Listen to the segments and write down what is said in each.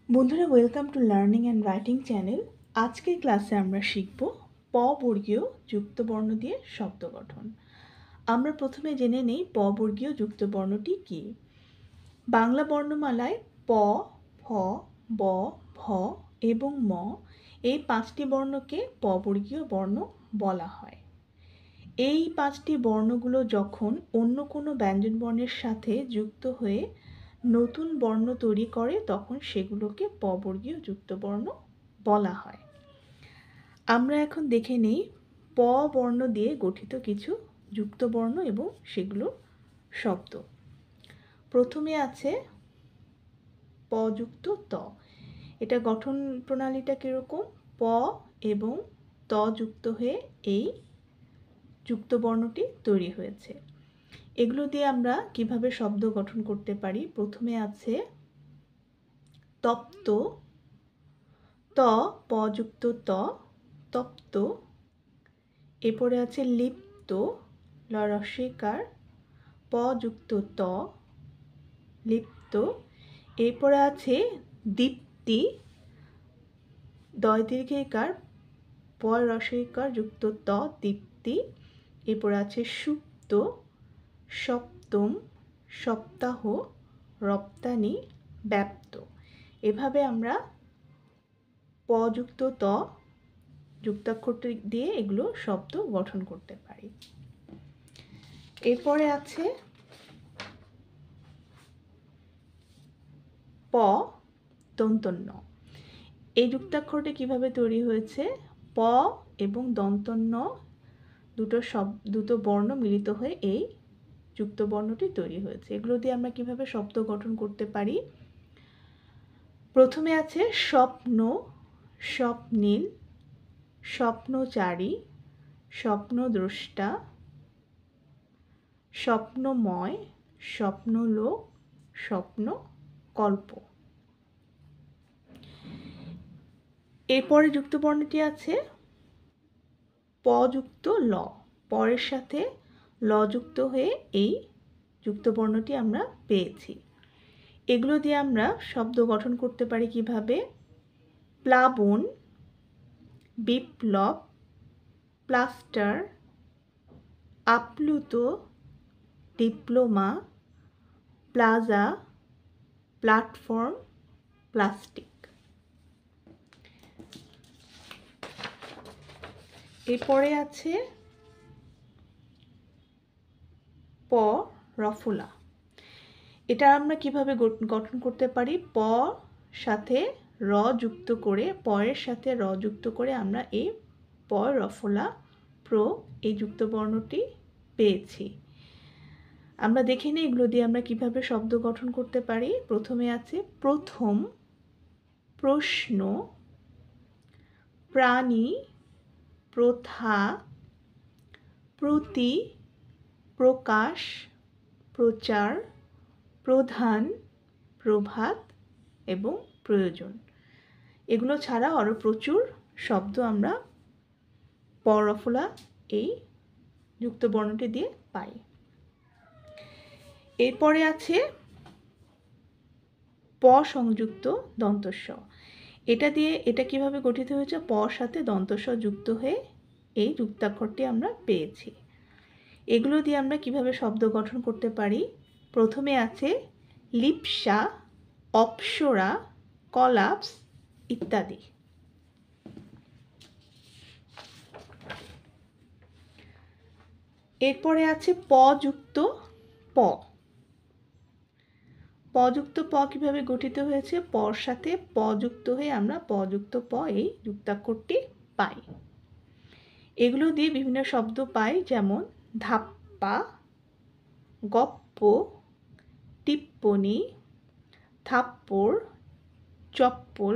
বন্ধুরা, welcome to learning and writing channel. আজকের ক্লাসে আমরা শিখব প বর্গীয় যুক্তবর্ণ দিয়ে শব্দ গঠন। আমরা প্রথমে জেনে নেই প বর্গীয় যুক্তবর্ণটি কী। বাংলা বর্ণমালায় প, ফ, ব, ভ এবং ম এই 5টি বর্ণকে প বর্গীয় বর্ণ বলা হয়। এই 5টি বর্ণগুলো যখন অন্য কোনো ব্যঞ্জনবর্ণের সাথে যুক্ত হয়ে নতুন বর্ণ তৈরি করে তখন সেগুলোকে প বর্গীয় যুক্তবর্ণ বলা হয়। আমরা এখন দেখে নেই প বর্ণ দিয়ে গঠিত কিছু যুক্তবর্ণ এবং সেগুলোর শব্দ। প্রথমে আছে প যুক্ত ত। এটা গঠন প্রণালীটা কীরকম? প এবং ত যুক্ত হয়ে এই যুক্তবর্ণটি তৈরি হয়েছে। এগুলো দিয়ে আমরা কিভাবে শব্দ গঠন করতে পারি? প্রথমে আছে তপ্ত, ত প যুক্ত ত, তপ্ত। এরপরে আছে লিপ্ত, ল রস্বইকার, প যুক্ত ত, লিপ্ত। এরপরে আছে দীপ্তি, দয় দীর্ঘইকার, প রস্বইকার যুক্ত ত, দীপ্তি। এরপরে আছে সুপ্ত, সপ্তম, সপ্তাহ, রপ্তানি, ব্যাপ্ত। এভাবে আমরা প যুক্ত ত যুক্তাক্ষরটি দিয়ে এগুলো শব্দ গঠন করতে পারি। এরপরে আছে প দন্তন্য। এই যুক্তাক্ষরটি কিভাবে তৈরি হয়েছে? প এবং দন্তন্য দুটো বর্ণ মিলিত হয়ে এই যুক্তবর্ণটি তৈরি হয়েছে। এগুলো দিয়ে আমরা কিভাবে শব্দ গঠন করতে পারি? প্রথমে আছে স্বপ্ন, স্বপ্নিল, স্বপ্নচারী, স্বপ্নদ্রষ্টা, স্বপ্নময়, স্বপ্নলোক, স্বপ্নকল্প। এরপরে যুক্তবর্ণটি আছে প যুক্ত ল। পরের সাথে ল যুক্ত হয়ে এই যুক্তবর্ণটি আমরা পেয়েছি। এগুলো দিয়ে আমরা শব্দ গঠন করতে পারি কিভাবে? প্লাবন, বিপ্লব, প্লাস্টার, আপ্লুত, ডিপ্লোমা, প্লাজা, প্ল্যাটফর্ম, প্লাস্টিক। এরপরে আছে প রফলা। এটা আমরা কিভাবে গঠন করতে পারি? প সাথে র যুক্ত করে, পয়ের সাথে র যুক্ত করে আমরা এই প রফলা প্র এই যুক্তবর্ণটি পেয়েছি। আমরা দেখে নিই এগুলো দিয়ে আমরা কিভাবে শব্দ গঠন করতে পারি। প্রথমে আছে প্রথম, প্রশ্ন, প্রাণী, প্রথা, প্রতি, প্রকাশ, প্রচার, প্রধান, প্রভাত এবং প্রয়োজন। এগুলো ছাড়া আরও প্রচুর শব্দ আমরা প রফলা এই যুক্তবর্ণটি দিয়ে পাই। এরপরে আছে প সংযুক্ত দন্তস্ব। এটা কিভাবে গঠিত হয়েছে? প সাথে দন্তস্ব যুক্ত হয়ে এই যুক্তাক্ষরটি আমরা পেয়েছি। এগুলো দিয়ে আমরা কিভাবে শব্দ গঠন করতে পারি? প্রথমে আছে লিপ্সা, অপ্সরা, কলাপস ইত্যাদি। এরপরে আছে প যুক্ত প। প যুক্ত প কিভাবে গঠিত হয়েছে? পর সাথে প যুক্ত হয়ে আমরা প যুক্ত প এই যুক্তাক্ষরটি পাই। এগুলো দিয়ে বিভিন্ন শব্দ পাই, যেমন ধাপ্পা, গপ্প, টিপ্পনি, থাপ্পড়, চপ্পল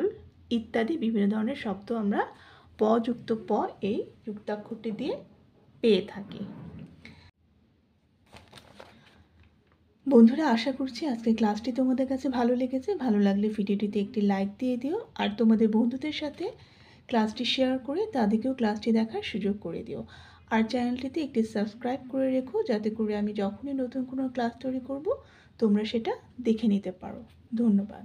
ইত্যাদি বিভিন্ন ধরনের শব্দ আমরা প যুক্ত প এই যুক্তাক্ষরটি দিয়ে পেয়ে থাকি। বন্ধুরা, আশা করছি আজকের ক্লাসটি তোমাদের কাছে ভালো লেগেছে। ভালো লাগলে ভিডিওটিতে একটি লাইক দিয়ে দিও, আর তোমাদের বন্ধুদের সাথে ক্লাসটি শেয়ার করে তাদেরকেও ক্লাসটি দেখার সুযোগ করে দিও। আর চ্যানেলটিতে একটি সাবস্ক্রাইব করে রেখো, যাতে করে আমি যখনই নতুন কোনো ক্লাস তৈরি করব তোমরা সেটা দেখে নিতে পারো। ধন্যবাদ।